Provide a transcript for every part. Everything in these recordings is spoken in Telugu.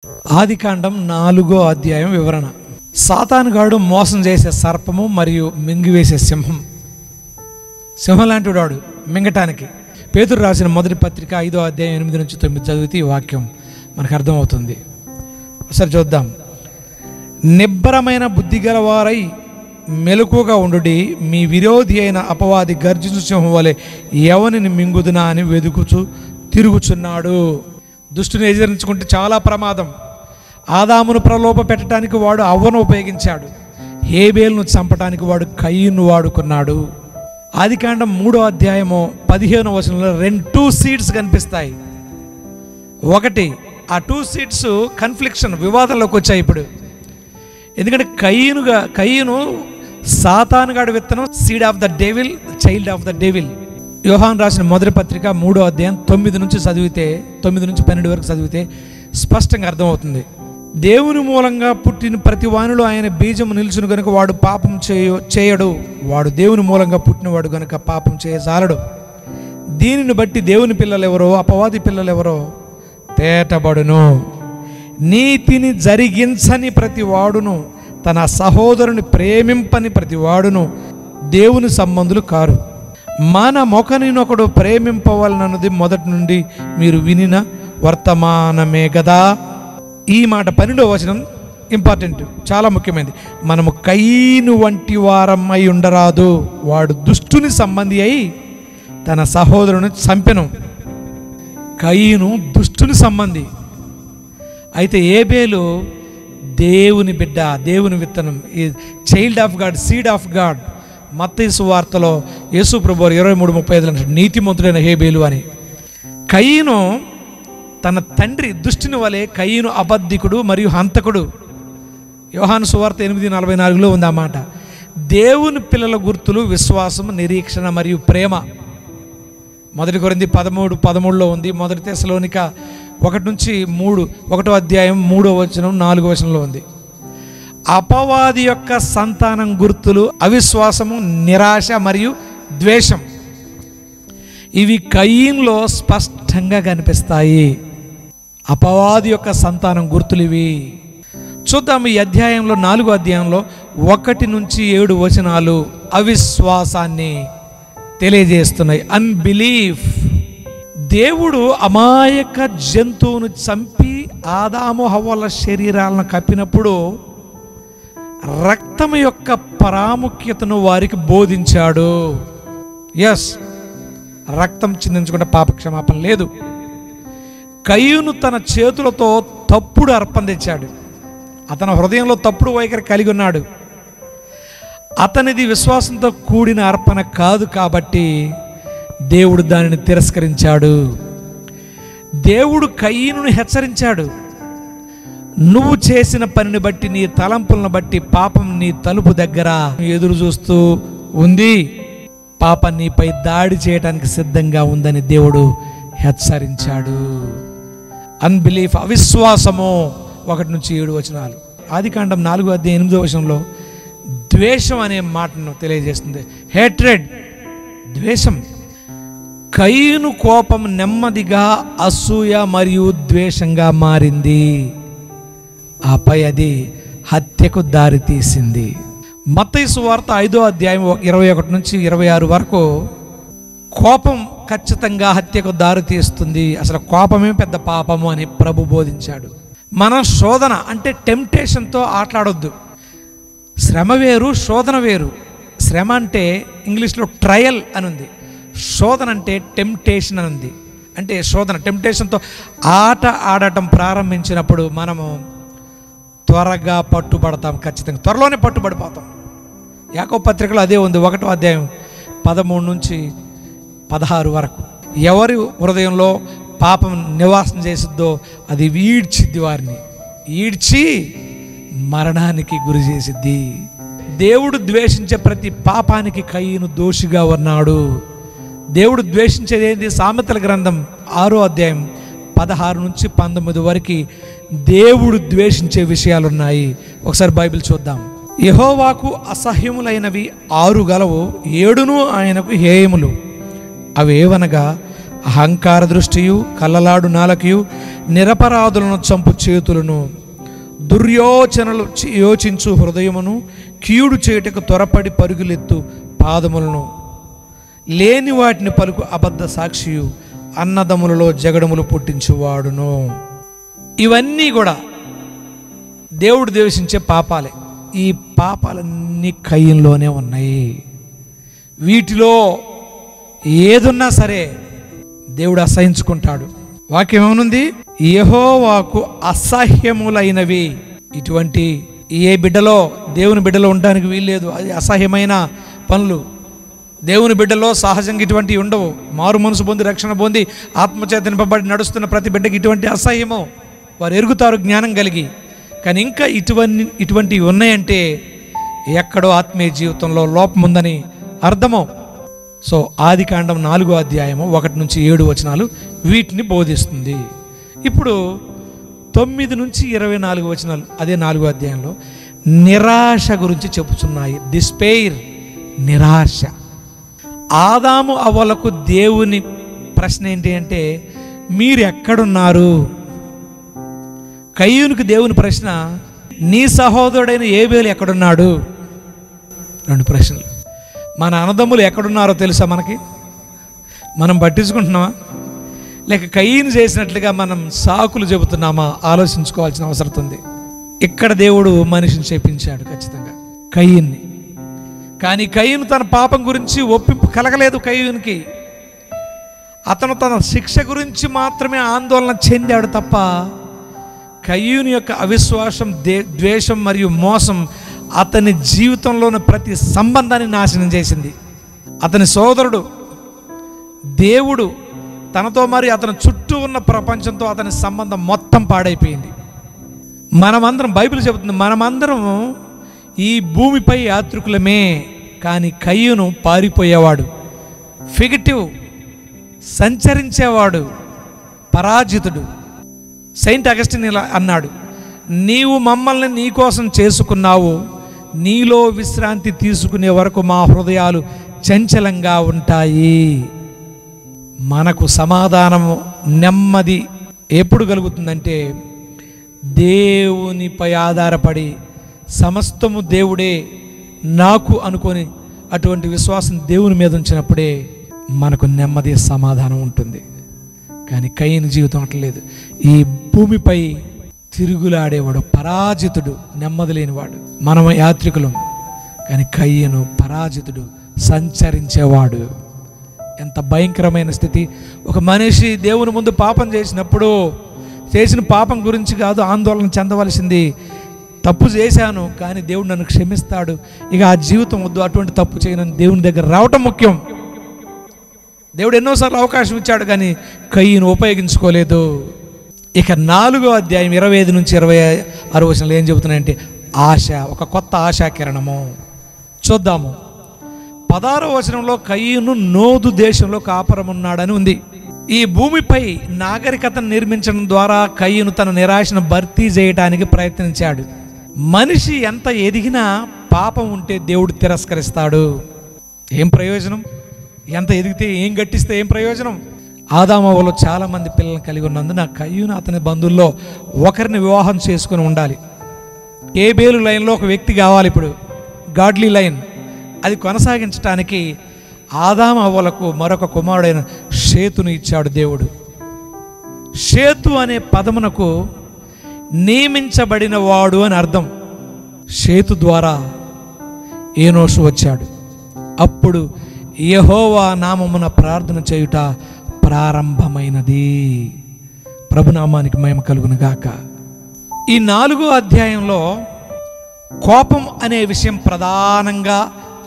ఆదికాండం 4వ అధ్యాయం వివరణ. సాతానుగాడు మోసం చేసే సర్పము మరియు మింగివేసే సింహం. సింహం లాంటి వాడు మింగటానికి. పేతురు రాసిన మొదటి పత్రిక 5వ అధ్యాయం 8 నుంచి 9 చదివితే ఈ వాక్యం మనకు అర్థమవుతుంది. ఒకసారి చూద్దాం. నిబ్బరమైన బుద్ధి గలవారై మెలకుగా ఉండుడి, మీ విరోధి అయిన అపవాది గర్జించు సింహం వలె ఎవనిని మింగుదునా అని వెదుకుచూ తిరుగుచున్నాడు. దుష్టుని ఎదిరించుకుంటే చాలా ప్రమాదం. ఆదామును ప్రలోభ పెట్టడానికి వాడు అవ్వను ఉపయోగించాడు. హేబేలును చంపడానికి వాడు కయీను వాడుకున్నాడు. ఆదికాండం 3వ అధ్యాయము 15వ వచనంలో 2 సీడ్స్ కనిపిస్తాయి. ఒకటి, ఆ 2 సీడ్స్ కన్ఫ్లిక్షన్, వివాదంలోకి వచ్చాయి ఇప్పుడు. ఎందుకంటే కయీను సాతానుగాడి విత్తనం, seed of the devil, child of the devil. యోహాను రాసిన మొదటి పత్రిక 3వ అధ్యాయం 9 నుంచి 12 వరకు చదివితే స్పష్టంగా అర్థమవుతుంది. దేవుని మూలంగా పుట్టిన ప్రతి వానిలో ఆయన బీజము నిలుచును గనుక వాడు పాపం చేయడు. వాడు దేవుని మూలంగా పుట్టినవాడు గనుక పాపం చేయజాలడు. దీనిని బట్టి దేవుని పిల్లలెవరో అపవాది పిల్లలెవరో తేటబడును. నీతిని జరిగించని ప్రతి వాడును, తన సహోదరుని ప్రేమింపని ప్రతి వాడును దేవుని సంబంధులు కారు. మన మొకనినొకడు ప్రేమింపవలనన్నది మొదటి నుండి మీరు వినిన వర్తమానమే కదా. ఈ మాట 12వ వచనం ఇంపార్టెంట్, చాలా ముఖ్యమైనది. మనము కయీను వంటి వారం అయి ఉండరాదు. వాడు దుష్టుని సంబంధి అయి తన సహోదరుని చంపెను. కయీను దుష్టుని సంబంధి అయితే ఏబేలు దేవుని బిడ్డ, దేవుని విత్తనం, ఈ child of God, seed of God. మత్తయి సువార్తలో యేసు ప్రభువారు 23:35 అంటాడు, నీతిమంతుడైన హేబేలు అని. కయీను తన తండ్రి దుష్టుని వలె, కయీను అబద్ధికుడు మరియు హంతకుడు. యోహాను సువార్త 8:44లో ఉంది ఆ మాట. దేవుని పిల్లల గుర్తులు విశ్వాసం, నిరీక్షణ మరియు ప్రేమ. 1 కొరింథీ 13:13లో ఉంది. 1 తెస్సలోనిక 1-3, 1వ అధ్యాయం 3వ వచనం 4వ వచనంలో ఉంది. అపవాది యొక్క సంతానం గుర్తులు అవిశ్వాసము, నిరాశ మరియు ద్వేషం. ఇవి కయీనులో స్పష్టంగా కనిపిస్తాయి. అపవాది యొక్క సంతానం గుర్తులు ఇవి. చూద్దాం. ఈ అధ్యాయంలో 4వ అధ్యాయంలో 1 నుంచి 7 వచనాలు అవిశ్వాసాన్ని తెలియజేస్తున్నాయి. అన్బిలీఫ్. దేవుడు అమాయక జంతువును చంపి ఆదాము హవ్వల శరీరాలను కప్పినప్పుడు రక్తం యొక్క ప్రాముఖ్యతను వారికి బోధించాడు. ఎస్, రక్తం చిందించకుండా పాపక్షమాపణ లేదు. కయీను తన చేతులతో తప్పుడు అర్పణ తెచ్చాడు. అతని హృదయంలో తప్పుడు వైఖరి కలిగి ఉన్నాడు. అతనిది విశ్వాసంతో కూడిన అర్పణ కాదు కాబట్టి దేవుడు దానిని తిరస్కరించాడు. దేవుడు కయీనును హెచ్చరించాడు, నువ్వు చేసిన పనిని బట్టి, నీ తలంపులను బట్టి పాపం నీ తలుపు దగ్గర ఎదురు చూస్తూ ఉంది, పాపం నీపై దాడి చేయడానికి సిద్ధంగా ఉందని దేవుడు హెచ్చరించాడు. అన్బిలీఫ్, అవిశ్వాసము. 1 నుంచి 7 వచనాలు. ఆదికాండం 4వ అధ్యాయం 8వ వచనంలో ద్వేషం అనే మాటను తెలియజేస్తుంది. హేట్రెడ్, ద్వేషం. కయీను కోపం నెమ్మదిగా అసూయ మరియు ద్వేషంగా మారింది. ఆపై అది హత్యకు దారితీసింది. మత్తయి సువార్త 5వ అధ్యాయం 21 నుంచి 26 వరకు కోపం ఖచ్చితంగా హత్యకు దారితీస్తుంది. అసలు కోపమే పెద్ద పాపము అని ప్రభు బోధించాడు. మన శోధన అంటే టెంప్టేషన్తో ఆటలాడొద్దు. శ్రమ వేరు, శోధన వేరు. శ్రమ అంటే ఇంగ్లీష్లో ట్రయల్ అని ఉంది, శోధన అంటే టెంప్టేషన్ అని ఉంది. అంటే శోధన, టెంప్టేషన్తో ఆట ఆడటం ప్రారంభించినప్పుడు మనము త్వరగా పట్టుబడతాం. ఖచ్చితంగా త్వరలోనే పట్టుబడిపోతాం. యాకోబు పత్రికలో అదే ఉంది. 1వ అధ్యాయం 13 నుంచి 16 వరకు. ఎవరి హృదయంలో పాపం నివాసం చేసిద్దో అది ఈడ్చిద్ది, వారిని ఈడ్చి మరణానికి గురి చేసిద్ది. దేవుడు ద్వేషించే ప్రతి పాపానికి కయీను దోషిగా ఉన్నాడు. దేవుడు ద్వేషించేది ఏంటి? సామెతల గ్రంథం 6వ అధ్యాయం 16 నుంచి 19 వరకు దేవుడు ద్వేషించే విషయాలు ఉన్నాయి. ఒకసారి బైబిల్ చూద్దాం. యెహోవాకు అసహ్యములైనవి 6 గలవు, 7 ఆయనకు హేయములు. అవి ఏవనగా అహంకార దృష్టియు, కళ్ళలాడు నాలకయు, నిరపరాధులను చంపు చేతులను, దుర్యోచనలు యోచించు హృదయమును, కీడు చేయుటకు త్వరపడి పరుగులెత్తు పాదములను, లేని వాటిని పలుకు అబద్ధ సాక్షియు, అన్నదమ్ములలో జగడములు పుట్టించువాడును. ఇవన్నీ కూడా దేవుడు ద్వేషించే పాపాలే. ఈ పాపాలన్నీ కయ్యంలోనే ఉన్నాయి. వీటిలో ఏదున్నా సరే దేవుడు అసహించుకుంటాడు. వాక్యం ఏమనుంది? యెహోవాకు అసహ్యములైనవి. ఇటువంటి ఏ బిడ్డలో దేవుని బిడ్డలో ఉండడానికి వీల్లేదు. అది అసహ్యమైన పనులు. దేవుని బిడ్డలో సహజంగా ఇటువంటివి ఉండవు. మారు మనసు పొంది రక్షణ పొంది ఆత్మచేత నింపబడి నడుస్తున్న ప్రతి బిడ్డకి ఇటువంటి అసహ్యము. వారు ఎరుగుతారు జ్ఞానం కలిగి. కానీ ఇంకా ఇటువంటివి ఉన్నాయంటే ఎక్కడో ఆత్మీయ జీవితంలో లోపం ఉందని అర్థము. సో ఆదికాండం 4వ అధ్యాయము 1 నుంచి 7 వచనాలు వీటిని బోధిస్తుంది. ఇప్పుడు 9 నుంచి 24 వచనాలు అదే 4వ అధ్యాయంలో నిరాశ గురించి చెప్పుచున్నాయి. డిస్పెయిర్, నిరాశ. ఆదాము అవ్వలకు దేవుని ప్రశ్న ఏంటి అంటే, మీరు ఎక్కడున్నారు? కయ్యూనికి దేవుని ప్రశ్న, నీ సహోదరుడైన ఏబేలు ఎక్కడున్నాడు? 2 ప్రశ్నలు. మన అన్నదమ్ములు ఎక్కడున్నారో తెలుసా మనకి? మనం పట్టించుకుంటున్నామా? లేక కయ్యూను చేసినట్లుగా మనం సాకులు చెబుతున్నామా? ఆలోచించుకోవాల్సిన అవసరం ఉంది. ఇక్కడ దేవుడు మనిషిని చేపించాడు ఖచ్చితంగా, కయ్యూన్ని. కానీ కయ్యూను తన పాపం గురించి ఒప్పింపు కలగలేదు. కయ్యూనికి అతను తన శిక్ష గురించి మాత్రమే ఆందోళన చెందాడు తప్ప కయ్యూని యొక్క అవిశ్వాసం, ద్వేషం మరియు మోసం అతని జీవితంలోని ప్రతి సంబంధాన్ని నాశనం చేసింది. అతని సోదరుడు దేవుడు తనతో మరి అతని చుట్టూ ఉన్న ప్రపంచంతో అతని సంబంధం మొత్తం పాడైపోయింది. మనమందరం, బైబిల్ చెబుతుంది, మనమందరం ఈ భూమిపై యాత్రికులమే. కానీ కయ్యూను పారిపోయేవాడు, ఫిగిటివ్, సంచరించేవాడు, పరాజితుడు. సెయింట్ అగస్టిన్ ఇలా అన్నాడు, నీవు మమ్మల్ని నీకోసం చేసుకున్నావు, నీలో విశ్రాంతి తీసుకునే వరకు మా హృదయాలు చంచలంగా ఉంటాయి. మనకు సమాధానము, నెమ్మది ఎప్పుడు కలుగుతుందంటే దేవునిపై ఆధారపడి సమస్తము దేవుడే నాకు అనుకొని అటువంటి విశ్వాసం దేవుని మీద ఉంచినప్పుడే మనకు నెమ్మది, సమాధానం ఉంటుంది. కానీ కయ్యూను జీవితం అట్లేదు. ఈ భూమిపై తిరుగులాడేవాడు, పరాజితుడు, నెమ్మది లేనివాడు. మనం యాత్రికులం, కానీ కయ్యూను పరాజితుడు, సంచరించేవాడు. ఎంత భయంకరమైన స్థితి! ఒక మనిషి దేవుని ముందు పాపం చేసినప్పుడు చేసిన పాపం గురించి కాదు ఆందోళన చెందవలసింది. తప్పు చేశాను కానీ దేవుడు నన్ను క్షమిస్తాడు, ఇక ఆ జీవితం వద్దు, అటువంటి తప్పు చేయనని దేవుని దగ్గర రావటం ముఖ్యం. దేవుడు ఎన్నోసార్లు అవకాశం ఇచ్చాడు కానీ కయ్యూను ఉపయోగించుకోలేదు. ఇక 4వ అధ్యాయం 25 నుంచి 26 వచనాలు ఏం చెబుతున్నాయంటే ఆశ, ఒక కొత్త ఆశాకిరణము. చూద్దాము. 16వ వచనంలో కయ్యూను నోదు దేశంలో కాపురమున్నాడని ఉంది. ఈ భూమిపై నాగరికతను నిర్మించడం ద్వారా కయ్యూను తన నిరాశను భర్తీ చేయడానికి ప్రయత్నించాడు. మనిషి ఎంత ఎదిగినా పాపం ఉంటే దేవుడు తిరస్కరిస్తాడు. ఏం ప్రయోజనం? ఎంత ఎదిగితే, ఏం గట్టిస్తే ఏం ప్రయోజనం? ఆదామవ్వలో చాలామంది పిల్లలను కలిగి ఉన్నందున కయ్యూను అతని బంధువుల్లో ఒకరిని వివాహం చేసుకుని ఉండాలి. ఏబేలు లైన్లో ఒక వ్యక్తి కావాలి. ఇప్పుడు గాడ్లీ లైన్, అది కొనసాగించడానికి ఆదామవ్వలకు మరొక కుమారుడైన షేతును ఇచ్చాడు దేవుడు. షేతు అనే పదమునకు నియమించబడిన వాడు అని అర్థం. షేతు ద్వారా ఏనోషు వచ్చాడు. అప్పుడు యెహోవా నామమున ప్రార్థన చేయుట ప్రారంభమైనది. ప్రభునామానికి మహిమ కలుగును గాక. ఈ 4వ అధ్యాయంలో కోపం అనే విషయం ప్రధానంగా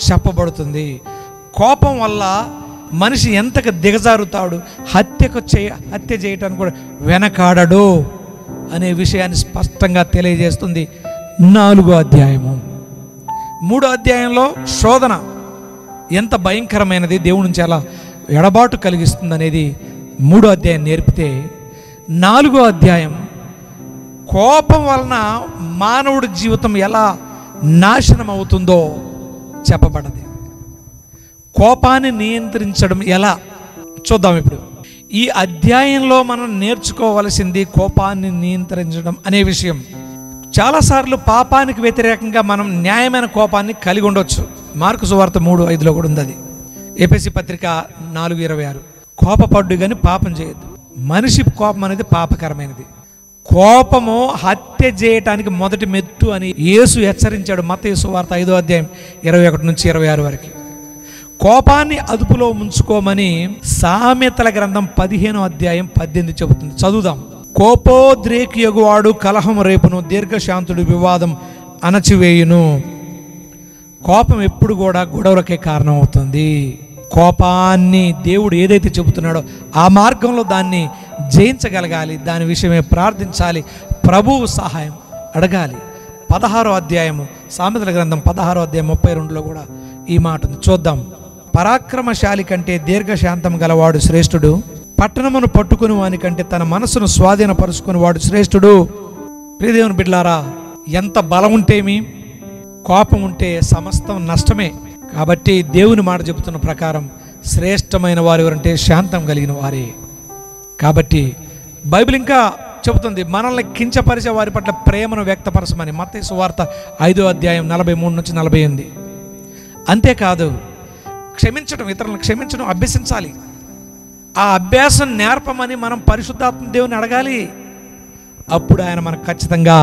చెప్పబడుతుంది. కోపం వల్ల మనిషి ఎంతగా దిగజారుతాడు, హత్య చేయటానికి కూడా వెనకాడడు అనే విషయాన్ని స్పష్టంగా తెలియజేస్తుంది 4వ అధ్యాయము. 3వ అధ్యాయంలో శోధన ఎంత భయంకరమైనది, దేవుడి నుంచి ఎలా ఎడబాటు కలిగిస్తుంది అనేది 3వ అధ్యాయం నేర్పితే, 4వ అధ్యాయం కోపం వలన మానవుడి జీవితం ఎలా నాశనం అవుతుందో చెప్పబడది. కోపాన్ని నియంత్రించడం ఎలా చూద్దాం. ఇప్పుడు ఈ అధ్యాయంలో మనం నేర్చుకోవలసింది కోపాన్ని నియంత్రించడం అనే విషయం. చాలాసార్లు పాపానికి వ్యతిరేకంగా మనం న్యాయమైన కోపాన్ని కలిగి ఉండొచ్చు. మార్కు సువార్త 3:5 కూడా ఉంది అది. ఎఫెసీ పత్రిక 4:26 కోపపడ్డు కానీ పాపం చేయొద్దు. మనిషి కోపం అనేది పాపకరమైనది. కోపము హత్య చేయటానికి మొదటి మెట్టు అని యేసు హెచ్చరించాడు. మత్తయి సువార్త 5:21-26 వరకు. కోపాన్ని అదుపులో ఉంచుకోమని సామెతల గ్రంథం 15:18 చెబుతుంది. చదువుదాం. కోపోద్రేకియగువాడు కలహం రేపును, దీర్ఘశాంతుడు వివాదం అణచివేయును. కోపం ఎప్పుడు కూడా గొడవలకే కారణం అవుతుంది. కోపాన్ని దేవుడు ఏదైతే చెబుతున్నాడో ఆ మార్గంలో దాన్ని జయించగలగాలి. దాని విషయమే ప్రార్థించాలి, ప్రభువు సహాయం అడగాలి. 16వ అధ్యాయము సామెతల గ్రంథం 16:32 కూడా ఈ మాట ఉంది. చూద్దాం. పరాక్రమశాలి కంటే దీర్ఘశాంతం గలవాడు శ్రేష్ఠుడు, పట్టణమును పట్టుకుని వాని కంటే తన మనసును స్వాధీనపరుచుకుని వాడు శ్రేష్ఠుడు. ప్రియదేవుని బిడ్డలారా, ఎంత బలం ఉంటేమి, కోపం ఉంటే సమస్తం నష్టమే. కాబట్టి దేవుని మాట చెబుతున్న ప్రకారం శ్రేష్టమైన వారు ఎవరంటే శాంతం కలిగిన వారే. కాబట్టి బైబిల్ ఇంకా చెబుతుంది, మనల్ని కించపరిచే వారి పట్ల ప్రేమను వ్యక్తపరచమని. మత్తయి సువార్త 5:43-48. అంతేకాదు, క్షమించడం, ఇతరులను క్షమించడం అభ్యసించాలి. ఆ అభ్యాసం నేర్పమని మనం పరిశుద్ధాత్మ దేవుని అడగాలి. అప్పుడు ఆయన మనకు ఖచ్చితంగా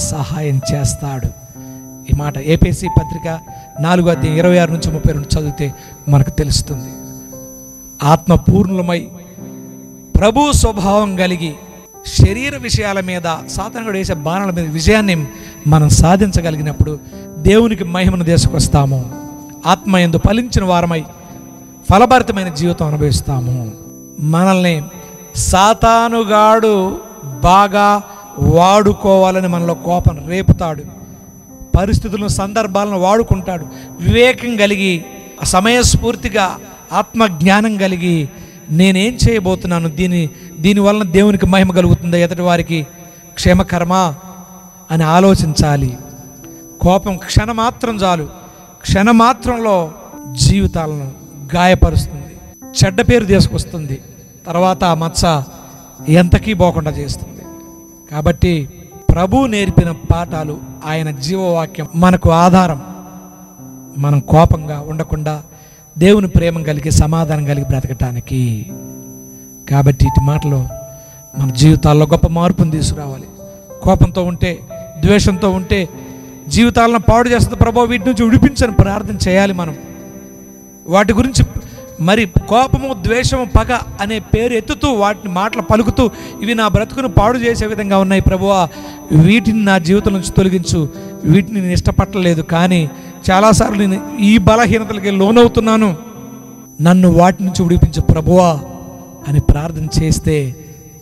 సహాయం చేస్తాడు. ఈ మాట ఎఫెసీ పత్రిక 4:26-32 చదివితే మనకు తెలుస్తుంది. ఆత్మ పూర్ణులమై ప్రభు స్వభావం కలిగి శరీర విషయాల మీద, సాతానుడు వేసే బాణాల మీద విజయాన్ని మనం సాధించగలిగినప్పుడు దేవునికి మహిమను తీసుకొస్తాము. ఆత్మయందు ఫలించిన వారమై ఫలభరితమైన జీవితం అనుభవిస్తాము. మనల్ని సాతానుగాడు బాగా వాడుకోవాలని మనలో కోపం రేపుతాడు. పరిస్థితులను, సందర్భాలను వాడుకుంటాడు. వివేకం కలిగి, సమయస్ఫూర్తిగా, ఆత్మజ్ఞానం కలిగి నేనేం చేయబోతున్నాను, దీనివలన దేవునికి మహిమ కలుగుతుందా, ఎదుటి వారికి క్షేమకరమా అని ఆలోచించాలి. కోపం క్షణమాత్రం చాలు. క్షణమాత్రంలో జీవితాలను గాయపరుస్తుంది, చెడ్డ పేరు తీసుకొస్తుంది, తర్వాత ఆ మచ్చ ఎంతకీ పోకుండా చేస్తుంది. కాబట్టి ప్రభు నేర్పిన పాఠాలు, ఆయన జీవవాక్యం మనకు ఆధారం. మనం కోపంగా ఉండకుండా దేవుని ప్రేమ కలిగి, సమాధానం కలిగి బ్రతకటానికి. కాబట్టి ఇటు మాటలో మన జీవితాల్లో గొప్ప మార్పును తీసుకురావాలి. కోపంతో ఉంటే, ద్వేషంతో ఉంటే జీవితాలను పాడు చేస్తుంది. ప్రభు వీటి నుంచి విడిపించని ప్రార్థన చేయాలి. మనం వాటి గురించి మరి కోపము, ద్వేషము, పగ అనే పేరు ఎత్తుతూ, వాటిని మాటలు పలుకుతూ, ఇవి నా బ్రతుకును పాడు చేసే విధంగా ఉన్నాయి ప్రభువా, వీటిని నా జీవితం నుంచి తొలగించు, వీటిని నేను ఇష్టపడలేదు, కానీ చాలాసార్లు నేను ఈ బలహీనతలకి లోనవుతున్నాను, నన్ను వాటి నుంచి విడిపించు ప్రభువా అని ప్రార్థన చేస్తే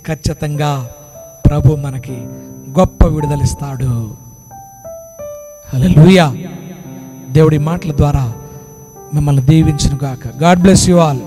ఖచ్చితంగా ప్రభు మనకి గొప్ప విడుదలిస్తాడు. హల్లెలూయా. దేవుడి మాటల ద్వారా మిమ్మల్ని దీవించును గాక. God bless you all.